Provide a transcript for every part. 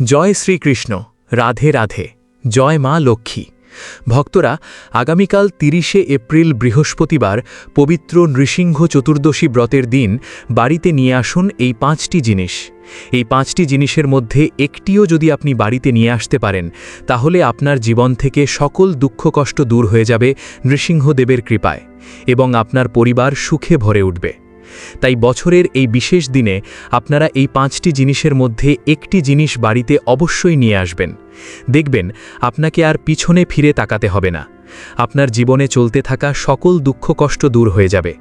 জয় শ্রীকৃষ্ণ, রাধে রাধে, জয় মা লক্ষ্মী। ভক্তরা, আগামীকাল ৩০শে এপ্রিল বৃহস্পতিবার পবিত্র নৃসিংহ চতুর্দশী ব্রতের দিন বাড়িতে নিয়ে আসুন এই ৫টি জিনিস। এই ৫টি জিনিসের মধ্যে একটিও যদি আপনি বাড়িতে নিয়ে আসতে পারেন, তাহলে আপনার জীবন থেকে সকল দুঃখ কষ্ট দূর হয়ে যাবে নৃসিংহদেবের কৃপায়, এবং আপনার পরিবার সুখে ভরে উঠবে। তাই বছরের এই বিশেষ দিনে আপনারা এই ৫টি জিনিসের মধ্যে একটি জিনিস বাড়িতে অবশ্যই নিয়ে আসবেন। দেখবেন আপনাকে আর পিছনে ফিরে তাকাতে হবে না। আপনার জীবনে চলতে থাকা সকল দুঃখ কষ্ট দূর হয়ে যাবে।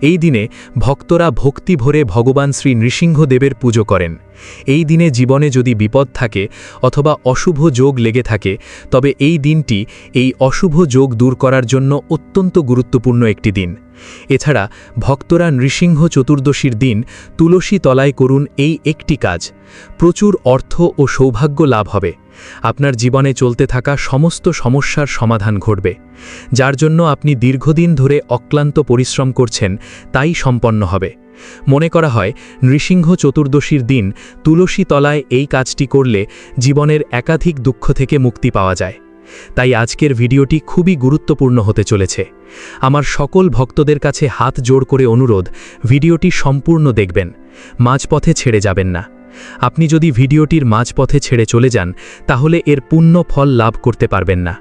এই দিনে ভক্তরা ভক্তি ভরে ভগবান শ্রী নৃসিংহদেবের পুজো করেন। এই দিনে জীবনে যদি বিপদ থাকে অথবা অশুভ যোগ লেগে থাকে, তবে এই দিনটি এই অশুভ যোগ দূর করার জন্য অত্যন্ত গুরুত্বপূর্ণ একটি দিন। এছাড়া ভক্তরা নৃসিংহ চতুর্দশীর দিন তুলসী তলায় করুন এই একটি কাজ। প্রচুর অর্থ ও সৌভাগ্য লাভ হবে। আপনার জীবনে চলতে থাকা সমস্ত সমস্যার সমাধান ঘটবে। যার জন্য আপনি দীর্ঘদিন ধরে অক্লান্ত পরিশ্রম করছেন, তাই সম্পন্ন হবে। মনে করা হয় নৃসিংহ চতুর্দশীর দিন তুলসী তলায় এই কাজটি করলে জীবনের একাধিক দুঃখ থেকে মুক্তি পাওয়া যায়। তাই আজকের ভিডিওটি খুবই গুরুত্বপূর্ণ হতে চলেছে। আমার সকল ভক্তদের কাছে হাত জোড় করে অনুরোধ, ভিডিওটি সম্পূর্ণ দেখবেন, মাঝপথে ছেড়ে যাবেন না। আপনি যদি ভিডিওটির মাঝপথে ছেড়ে চলে যান, তাহলে এর পূর্ণ ফল লাভ করতে পারবেন না।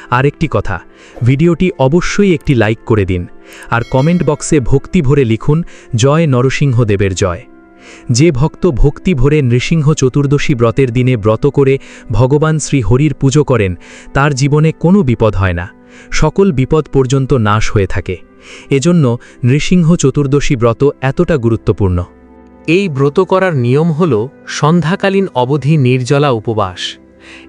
আরেকটি কথা, ভিডিওটি অবশ্যই একটি লাইক করে দিন, আর কমেন্ট বক্সে ভক্তি ভরে লিখুন, জয় নরসিংহদেবের জয়। যে ভক্ত ভক্তি ভরে নৃসিংহ চতুর্দশী ব্রতের দিনে ব্রত করে ভগবান শ্রী হরির পুজো করেন, তার জীবনে কোনো বিপদ হয় না, সকল বিপদ পর্যন্ত নাশ হয়ে থাকে। এজন্য নৃসিংহ চতুর্দশী ব্রত এতটা গুরুত্বপূর্ণ। এই ব্রত করার নিয়ম হল সন্ধ্যাকালীন অবধি নির্জলা উপবাস।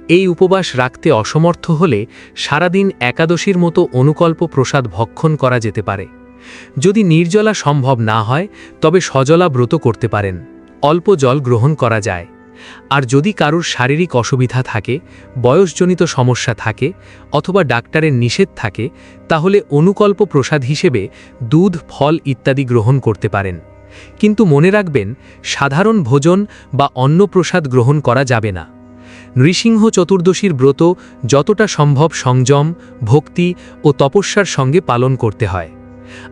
এই উপবাস রাখতে অসমর্থ হলে সারাদিন একাদশীর মতো অনুকল্প প্রসাদ ভক্ষণ করা যেতে পারে। যদি নির্জলা সম্ভব না হয়, তবে সজলা ব্রত করতে পারেন, অল্প জল গ্রহণ করা যায়। আর যদি কারুর শারীরিক অসুবিধা থাকে, বয়সজনিত সমস্যা থাকে, অথবা ডাক্তারের নিষেধ থাকে, তাহলে অনুকল্প প্রসাদ হিসেবে দুধ, ফল ইত্যাদি গ্রহণ করতে পারেন। কিন্তু মনে রাখবেন, সাধারণ ভোজন বা অন্নপ্রসাদ গ্রহণ করা যাবে না। নৃসিংহ চতুর্দশীর ব্রত যতটা সম্ভব সংযম, ভক্তি ও তপস্যার সঙ্গে পালন করতে হয়।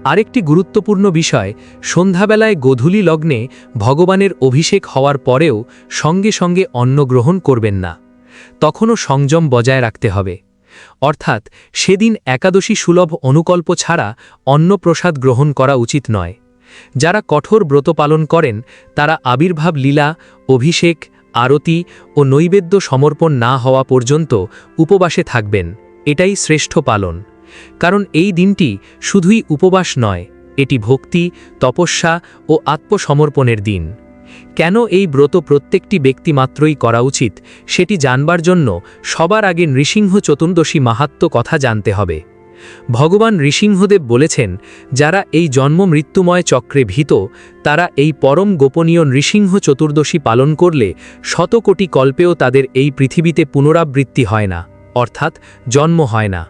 আরেকটি গুরুত্বপূর্ণ বিষয়, সন্ধ্যাবেলায় গোধূলি লগ্নে ভগবানের অভিষেক হওয়ার পরেও সঙ্গে সঙ্গে অন্ন গ্রহণ করবেন না। তখনও সংযম বজায় রাখতে হবে। অর্থাৎ সেদিন একাদশী সুলভ অনুকল্প ছাড়া অন্নপ্রসাদ গ্রহণ করা উচিত নয়। যারা কঠোর ব্রত পালন করেন, তারা আবির্ভাব লীলা, অভিষেক, আরতি ও নৈবেদ্য সমর্পণ না হওয়া পর্যন্ত উপবাসে থাকবেন। এটাই শ্রেষ্ঠ পালন। কারণ এই দিনটি শুধুই উপবাস নয়, এটি ভক্তি, তপস্যা ও আত্মসমর্পণের দিন। কেন এই ব্রত প্রত্যেকটি ব্যক্তি মাত্রই করা উচিত, সেটি জানবার জন্য সবার আগে নৃসিংহ চতুর্দশী মাহাত্ম্য কথা জানতে হবে। ভগবান নৃসিংহদেব বলেছেন, যারা এই জন্ম মৃত্যুময় চক্রে ভীত, তারা এই পরম গোপনীয় নৃসিংহ চতুর্দশী পালন করলে শতকোটি কল্পেও তাদের এই পৃথিবীতে পুনরাবৃত্তি হয় না, অর্থাৎ জন্ম হয় না।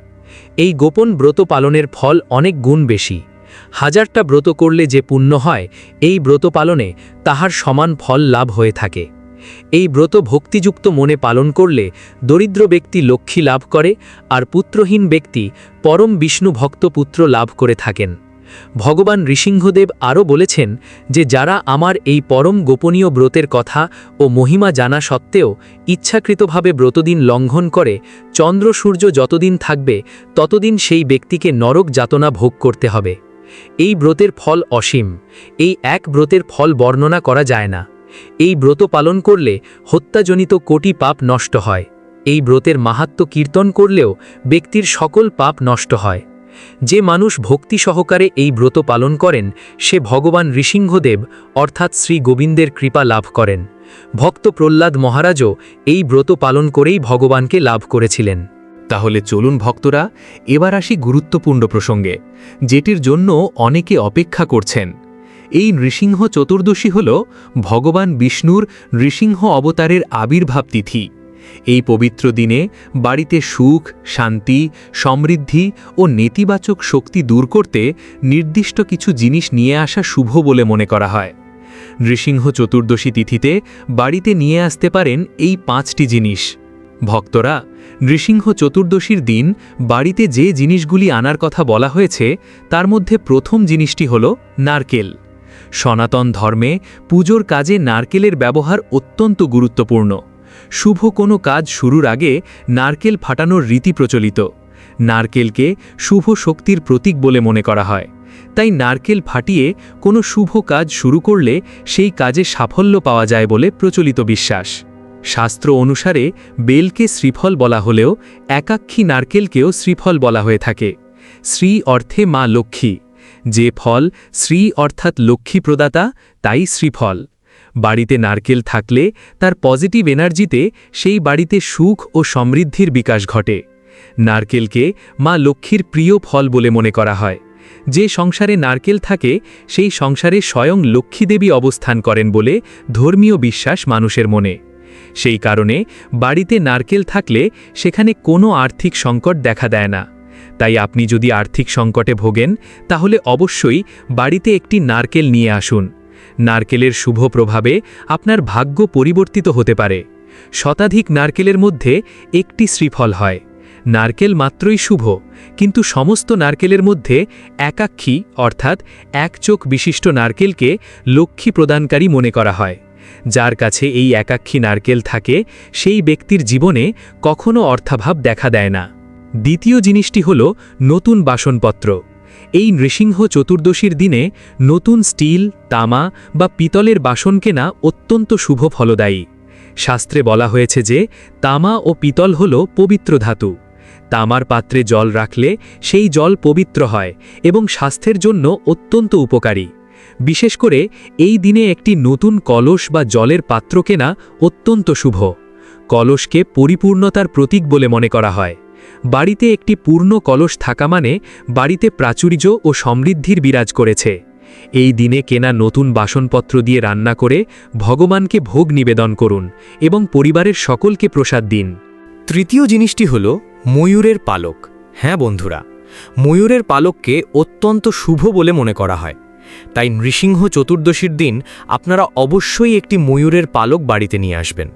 এই গোপন ব্রত পালনের ফল অনেক গুণ বেশি। হাজারটা ব্রত করলে যে পুণ্য হয়, এই ব্রত পালনে তাহার সমান ফল লাভ হয়ে থাকে। এই ব্রত ভক্তিযুক্ত মনে পালন করলে দরিদ্র ব্যক্তি লক্ষ্মী লাভ করে, আর পুত্রহীন ব্যক্তি পরম বিষ্ণু ভক্ত পুত্র লাভ করে থাকেন। ভগবান নৃসিংহদেব আরও বলেছেন যে, যারা আমার এই পরম গোপনীয় ব্রতের কথা ও মহিমা জানা সত্ত্বেও ইচ্ছাকৃতভাবে ব্রতদিন লঙ্ঘন করে, চন্দ্র সূর্য যতদিন থাকবে ততদিন সেই ব্যক্তিকে নরক যাতনা ভোগ করতে হবে। এই ব্রতের ফল অসীম। এই এক ব্রতের ফল বর্ণনা করা যায় না। এই ব্রত পালন করলে হত্যাজনিত কোটি পাপ নষ্ট হয়। এই ব্রতের মাহাত্ম্য কীর্তন করলেও ব্যক্তির সকল পাপ নষ্ট হয়। যে মানুষ ভক্তি সহকারে এই ব্রত পালন করেন, সে ভগবান নৃসিংহদেব অর্থাৎ শ্রী গোবিন্দের কৃপা লাভ করেন। ভক্ত প্রহ্লাদ মহারাজও এই ব্রত পালন করেই ভগবানকে লাভ করেছিলেন। তাহলে চলুন ভক্তরা, এবার আসি গুরুত্বপূর্ণ প্রসঙ্গে, যেটির জন্য অনেকে অপেক্ষা করছেন। এই নৃসিংহ চতুর্দশী হল ভগবান বিষ্ণুর নৃসিংহ অবতারের আবির্ভাব তিথি। এই পবিত্র দিনে বাড়িতে সুখ, শান্তি, সমৃদ্ধি ও নেতিবাচক শক্তি দূর করতে নির্দিষ্ট কিছু জিনিস নিয়ে আসা শুভ বলে মনে করা হয়। নৃসিংহ চতুর্দশী তিথিতে বাড়িতে নিয়ে আসতে পারেন এই 5টি জিনিস। ভক্তরা, নৃসিংহ চতুর্দশীর দিন বাড়িতে যে জিনিসগুলি আনার কথা বলা হয়েছে তার মধ্যে প্রথম জিনিসটি হল নারকেল। সনাতন ধর্মে পুজোর কাজে নারকেলের ব্যবহার অত্যন্ত গুরুত্বপূর্ণ। শুভ কোনো কাজ শুরুর আগে নারকেল ফাটানোর রীতি প্রচলিত। নারকেলকে শুভ শক্তির প্রতীক বলে মনে করা হয়, তাই নারকেল ফাটিয়ে কোনো শুভ কাজ শুরু করলে সেই কাজে সাফল্য পাওয়া যায় বলে প্রচলিত বিশ্বাস। শাস্ত্র অনুসারে বেলকে শ্রীফল বলা হলেও একাক্ষী নারকেলকেও শ্রীফল বলা হয়ে থাকে। শ্রী অর্থে মা লক্ষ্মী, যে ফল শ্রী অর্থাৎ লক্ষ্মী প্রদাতা, তাই শ্রীফল। বাড়িতে নারকেল থাকলে তার পজিটিভ এনার্জিতে সেই বাড়িতে সুখ ও সমৃদ্ধির বিকাশ ঘটে। নারকেলকে মা লক্ষ্মীর প্রিয় ফল বলে মনে করা হয়। যে সংসারে নারকেল থাকে সেই সংসারে স্বয়ং লক্ষ্মীদেবী অবস্থান করেন বলে ধর্মীয় বিশ্বাস মানুষের মনে। সেই কারণে বাড়িতে নারকেল থাকলে সেখানে কোনো আর্থিক সংকট দেখা দেয় না। তাই আপনি যদি আর্থিক সংকটে ভোগেন তাহলে অবশ্যই বাড়িতে একটি নারকেল নিয়ে আসুন। নারকেলের শুভ প্রভাবে আপনার ভাগ্য পরিবর্তিত হতে পারে। শতাধিক নারকেলের মধ্যে একটি শ্রীফল হয়। নারকেল মাত্রই শুভ, কিন্তু সমস্ত নারকেলের মধ্যে একাক্ষী অর্থাৎ এক চোখ বিশিষ্ট নারকেলকে লক্ষ্মী প্রদানকারী মনে করা হয়। যার কাছে এই একাক্ষী নারকেল থাকে সেই ব্যক্তির জীবনে কখনো অর্থাভাব দেখা দেয় না। দ্বিতীয় জিনিসটি হল নতুন বাসনপত্র। এই নৃসিংহ চতুর্দশীর দিনে নতুন স্টিল, তামা বা পিতলের বাসন কেনা অত্যন্ত শুভ ফলদায়ী। শাস্ত্রে বলা হয়েছে যে তামা ও পিতল হল পবিত্র ধাতু। তামার পাত্রে জল রাখলে সেই জল পবিত্র হয় এবং স্বাস্থ্যের জন্য অত্যন্ত উপকারী। বিশেষ করে এই দিনে একটি নতুন কলস বা জলের পাত্র কেনা অত্যন্ত শুভ। কলসকে পরিপূর্ণতার প্রতীক বলে মনে করা হয়। বাড়িতে একটি পূর্ণ কলস থাকা মানে বাড়িতে প্রাচুর্য ও সমৃদ্ধির বিরাজ করেছে। এই দিনে কেনা নতুন বাসনপত্র দিয়ে রান্না করে ভগবানকে ভোগ নিবেদন করুন এবং পরিবারের সকলকে প্রসাদ দিন। তৃতীয় জিনিসটি হল ময়ূরের পালক। হ্যাঁ বন্ধুরা, ময়ূরের পালককে অত্যন্ত শুভ বলে মনে করা হয়। তাই নৃসিংহ চতুর্দশীর দিন আপনারা অবশ্যই একটি ময়ূরের পালক বাড়িতে নিয়ে আসবেন।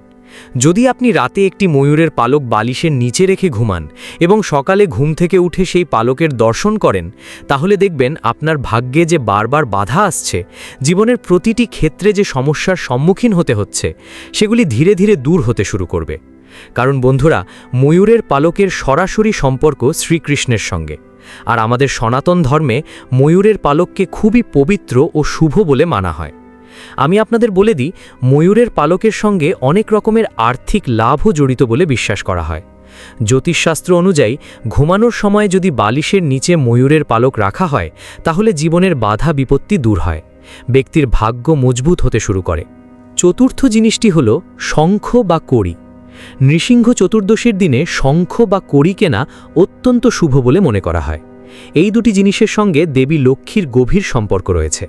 যদি আপনি রাতে একটি ময়ূরের পালক বালিশের নিচে রেখে ঘুমান এবং সকালে ঘুম থেকে উঠে সেই পালকের দর্শন করেন, তাহলে দেখবেন আপনার ভাগ্যে যে বারবার বাধা আসছে, জীবনের প্রতিটি ক্ষেত্রে যে সমস্যার সম্মুখীন হতে হচ্ছে, সেগুলি ধীরে ধীরে দূর হতে শুরু করবে। কারণ বন্ধুরা, ময়ূরের পালকের সরাসরি সম্পর্ক শ্রীকৃষ্ণের সঙ্গে। আর আমাদের সনাতন ধর্মে ময়ূরের পালককে খুবই পবিত্র ও শুভ বলে মানা হয়। আমি আপনাদের বলে দিই, ময়ূরের পালকের সঙ্গে অনেক রকমের আর্থিক লাভও জড়িত বলে বিশ্বাস করা হয়। জ্যোতিষশাস্ত্র অনুযায়ী ঘুমানোর সময় যদি বালিশের নিচে ময়ূরের পালক রাখা হয়, তাহলে জীবনের বাধা বিপত্তি দূর হয়, ব্যক্তির ভাগ্য মজবুত হতে শুরু করে। চতুর্থ জিনিসটি হল শঙ্খ বা কড়ি। নৃসিংহ চতুর্দশীর দিনে শঙ্খ বা কড়ি কেনা অত্যন্ত শুভ বলে মনে করা হয়। এই দুটি জিনিসের সঙ্গে দেবী লক্ষ্মীর গভীর সম্পর্ক রয়েছে।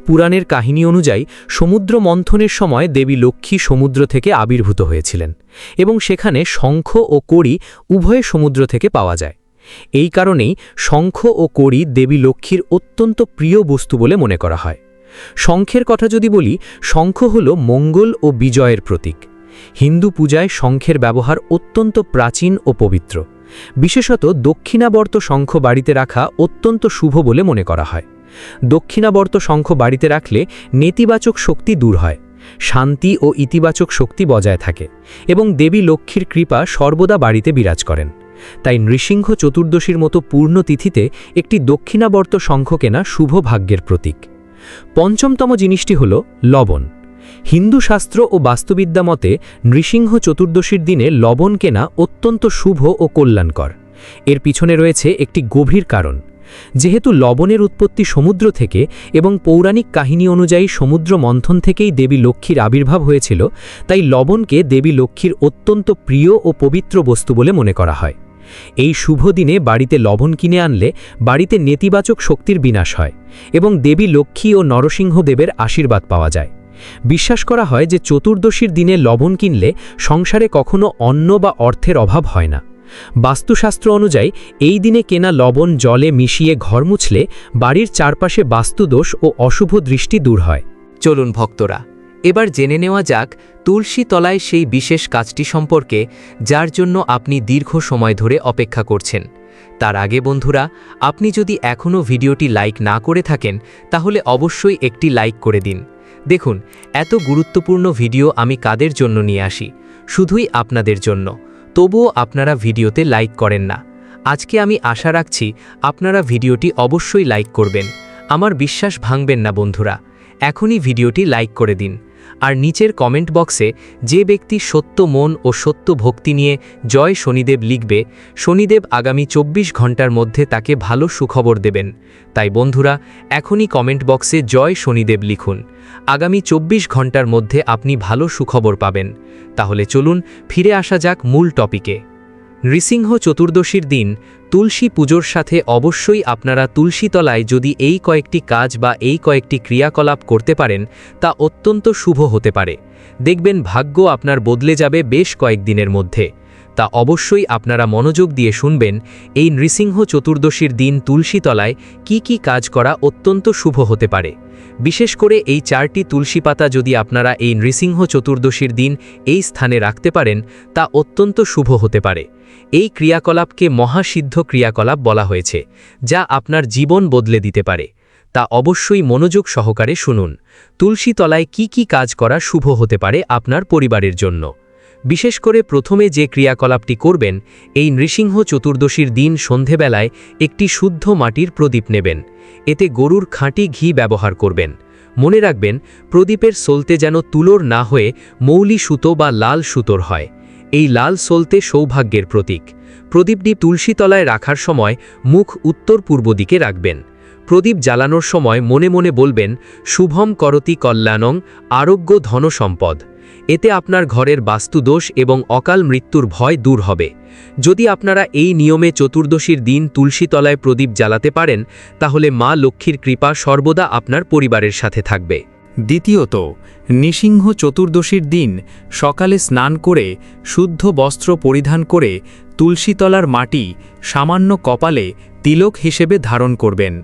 পুরাণের কাহিনী অনুযায়ী সমুদ্র মন্থনের সময় দেবী লক্ষ্মী সমুদ্র থেকে আবির্ভূত হয়েছিলেন এবং সেখানে শঙ্খ ও কড়ি উভয় সমুদ্র থেকে পাওয়া যায়। এই কারণেই শঙ্খ ও কড়ি দেবী লক্ষ্মীর অত্যন্ত প্রিয় বস্তু বলে মনে করা হয়। শঙ্খের কথা যদি বলি, শঙ্খ হল মঙ্গল ও বিজয়ের প্রতীক। হিন্দু পূজায় শঙ্খের ব্যবহার অত্যন্ত প্রাচীন ও পবিত্র। বিশেষত দক্ষিণাবর্ত শঙ্খ বাড়িতে রাখা অত্যন্ত শুভ বলে মনে করা হয়। দক্ষিণাবর্ত শঙ্খ বাড়িতে রাখলে নেতিবাচক শক্তি দূর হয়, শান্তি ও ইতিবাচক শক্তি বজায় থাকে এবং দেবী লক্ষ্মীর কৃপা সর্বদা বাড়িতে বিরাজ করেন। তাই নৃসিংহ চতুর্দশীর মতো পূর্ণ তিথিতে একটি দক্ষিণাবর্ত শঙ্খ কেনা শুভ ভাগ্যের প্রতীক। পঞ্চমতম জিনিসটি হল লবণ। হিন্দু শাস্ত্র ও বাস্তুবিদ্যা মতে নৃসিংহ চতুর্দশীর দিনে লবণ কেনা অত্যন্ত শুভ ও কল্যাণকর। এর পিছনে রয়েছে একটি গভীর কারণ। যেহেতু লবণের উৎপত্তি সমুদ্র থেকে এবং পৌরাণিক কাহিনী অনুযায়ী সমুদ্র মন্থন থেকেই দেবী লক্ষ্মীর আবির্ভাব হয়েছিল, তাই লবণকে দেবী লক্ষ্মীর অত্যন্ত প্রিয় ও পবিত্র বস্তু বলে মনে করা হয়। এই শুভ দিনে বাড়িতে লবণ কিনে আনলে বাড়িতে নেতিবাচক শক্তির বিনাশ হয় এবং দেবী লক্ষ্মী ও নরসিংহ দেবের আশীর্বাদ পাওয়া যায়। বিশ্বাস করা হয় যে চতুর্দশীর দিনে লবণ কিনলে সংসারে কখনো অন্ন বা অর্থের অভাব হয় না। বাস্তুশাস্ত্র অনুযায়ী এই দিনে কেনা লবণ জলে মিশিয়ে ঘর মুছলে বাড়ির চারপাশে বাস্তুদোষ ও অশুভ দৃষ্টি দূর হয়। চলুন ভক্তরা, এবার জেনে নেওয়া যাক তুলসী তলায় সেই বিশেষ কাজটি সম্পর্কে, যার জন্য আপনি দীর্ঘ সময় ধরে অপেক্ষা করছেন। তার আগে বন্ধুরা, আপনি যদি এখনও ভিডিওটি লাইক না করে থাকেন তাহলে অবশ্যই একটি লাইক করে দিন। দেখুন, এত গুরুত্বপূর্ণ ভিডিও আমি কাদের জন্য নিয়ে আসি, শুধুই আপনাদের জন্য। তবুও আপনারা ভিডিওতে লাইক করেন না। আজকে আমি আশা রাখছি আপনারা ভিডিওটি অবশ্যই লাইক করবেন। আমার বিশ্বাস ভাঙবেন না বন্ধুরা, এখনই ভিডিওটি লাইক করে দিন। আর নিচের কমেন্ট বক্সে যে ব্যক্তি সত্য মন ও সত্য ভক্তি নিয়ে জয় শনিদেব লিখবে, শনিদেব আগামী 24 ঘন্টার মধ্যে তাকে ভালো সুখবর দেবেন। তাই বন্ধুরা, এখনই কমেন্ট বক্সে জয় শনিদেব লিখুন। আগামী 24 ঘন্টার মধ্যে আপনি ভালো সুখবর পাবেন। তাহলে চলুন ফিরে আসা যাক মূল টপিকে। নৃসিংহ চতুর্দশীর দিন তুলসী পুজোর সাথে অবশ্যই আপনারা তুলসী তলায় যদি এই কয়েকটি কাজ বা এই কয়েকটি ক্রিয়াকলাপ করতে পারেন, তা অত্যন্ত শুভ হতে পারে। দেখবেন ভাগ্য আপনার বদলে যাবে বেশ কয়েকদিনের মধ্যে। তা অবশ্যই আপনারা মনোযোগ দিয়ে শুনবেন। এই নৃসিংহ চতুর্দশীর দিন তুলসী তলায় কি কি কাজ করা অত্যন্ত শুভ হতে পারে। বিশেষ করে এই 4টি তুলসী পাতা যদি আপনারা এই নৃসিংহ চতুর্দশীর দিন এই স্থানে রাখতে পারেন, তা অত্যন্ত শুভ হতে পারে। এই ক্রিয়াকলাপকে মহাসিদ্ধ ক্রিয়াকলাপ বলা হয়েছে, যা আপনার জীবন বদলে দিতে পারে। তা অবশ্যই মনোযোগ সহকারে শুনুন। তুলসী তলায় কি কি কাজ করা শুভ হতে পারে আপনার পরিবারের জন্য। বিশেষ করে প্রথমে যে ক্রিয়াকলাপটি করবেন, এই নৃসিংহ চতুর্দশীর দিন সন্ধেবেলায় একটি শুদ্ধ মাটির প্রদীপ নেবেন। এতে গরুর খাঁটি ঘি ব্যবহার করবেন। মনে রাখবেন, প্রদীপের সলতে যেন তুলোর না হয়ে মৌলি সুতো বা লাল সুতোর হয়। এই লাল সলতে সৌভাগ্যের প্রতীক। প্রদীপটি তুলসী তলায় রাখার সময় মুখ উত্তর পূর্ব দিকে রাখবেন। প্রদীপ জ্বালানোর সময় মনে মনে বলবেন, শুভম করতি কল্যাণং, আরোগ্য ধন সম্পদ। এতে আপনার ঘরের বাস্তুদোষ এবং অকাল মৃত্যুর ভয় দূর হবে। যদি আপনারা এই নিয়মে চতুর্দশীর দিন তুলসী তলায় প্রদীপ জ্বালাতে পারেন, তাহলে মা লক্ষ্মীর কৃপা সর্বদা আপনার পরিবারের সাথে থাকবে। দ্বিতীয়ত, নৃসিংহ চতুর্দশীর দিন সকালে স্নান করে শুদ্ধ বস্ত্র পরিধান করে তুলসীতলার মাটি সামান্য কপালে তিলক হিসেবে ধারণ করবেন।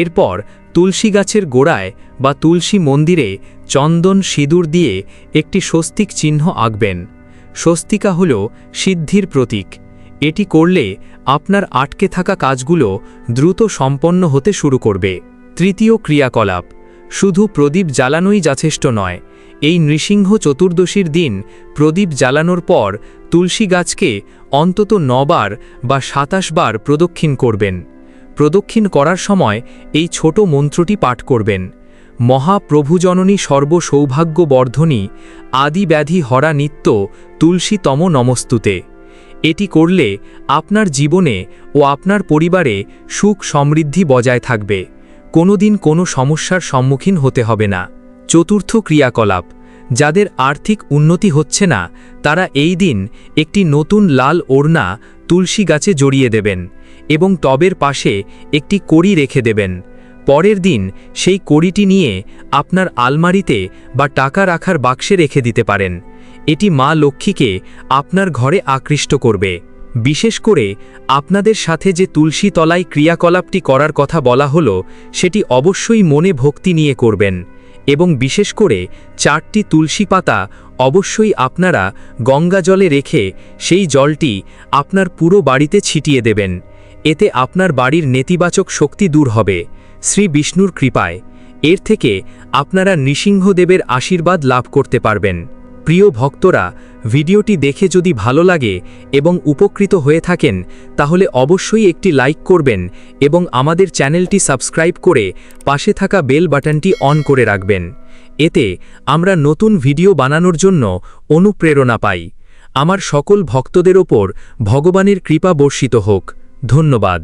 এরপর তুলসী গাছের গোড়ায় বা তুলসী মন্দিরে চন্দন সিঁদুর দিয়ে একটি স্বস্তিক চিহ্ন আঁকবেন। স্বস্তিকা হল সিদ্ধির প্রতীক। এটি করলে আপনার আটকে থাকা কাজগুলো দ্রুত সম্পন্ন হতে শুরু করবে। তৃতীয় ক্রিয়াকলাপ, শুধু প্রদীপ জ্বালানোই যথেষ্ট নয়। এই নৃসিংহ চতুর্দশীর দিন প্রদীপ জ্বালানোর পর তুলসী গাছকে অন্তত 9 বার বা 27 বার প্রদক্ষিণ করবেন। প্রদক্ষিণ করার সময় এই ছোট মন্ত্রটি পাঠ করবেন, মহাপ্রভুজননী সর্বসৌভাগ্য বর্ধনী আদি ব্যাধি হরা নিত্য তুলসীতম নমস্তুতে। এটি করলে আপনার জীবনে ও আপনার পরিবারে সুখ সমৃদ্ধি বজায় থাকবে। কোনোদিন কোনো সমস্যার সম্মুখীন হতে হবে না। চতুর্থ ক্রিয়াকলাপ, যাদের আর্থিক উন্নতি হচ্ছে না, তারা এই দিন একটি নতুন লাল ওড়না তুলসী গাছে জড়িয়ে দেবেন এবং টবের পাশে একটি কড়ি রেখে দেবেন। পরের দিন সেই কড়িটি নিয়ে আপনার আলমারিতে বা টাকা রাখার বাক্সে রেখে দিতে পারেন। এটি মা লক্ষ্মীকে আপনার ঘরে আকৃষ্ট করবে। বিশেষ করে আপনাদের সাথে যে তুলসী তলায় ক্রিয়াকলাপটি করার কথা বলা হলো, সেটি অবশ্যই মনে ভক্তি নিয়ে করবেন এবং বিশেষ করে 4টি তুলসী পাতা অবশ্যই আপনারা গঙ্গা জলে রেখে সেই জলটি আপনার পুরো বাড়িতে ছিটিয়ে দেবেন। এতে আপনার বাড়ির নেতিবাচক শক্তি দূর হবে শ্রী বিষ্ণুর কৃপায়। এর থেকে আপনারা নৃসিংহদেবের আশীর্বাদ লাভ করতে পারবেন। প্রিয় ভক্তরা, ভিডিওটি দেখে যদি ভালো লাগে এবং উপকৃত হয়ে থাকেন, তাহলে অবশ্যই একটি লাইক করবেন এবং আমাদের চ্যানেলটি সাবস্ক্রাইব করে পাশে থাকা বেল বাটনটি অন করে রাখবেন। এতে আমরা নতুন ভিডিও বানানোর জন্য অনুপ্রেরণা পাই। আমার সকল ভক্তদের ওপর ভগবানের কৃপা বর্ষিত হোক। ধন্যবাদ।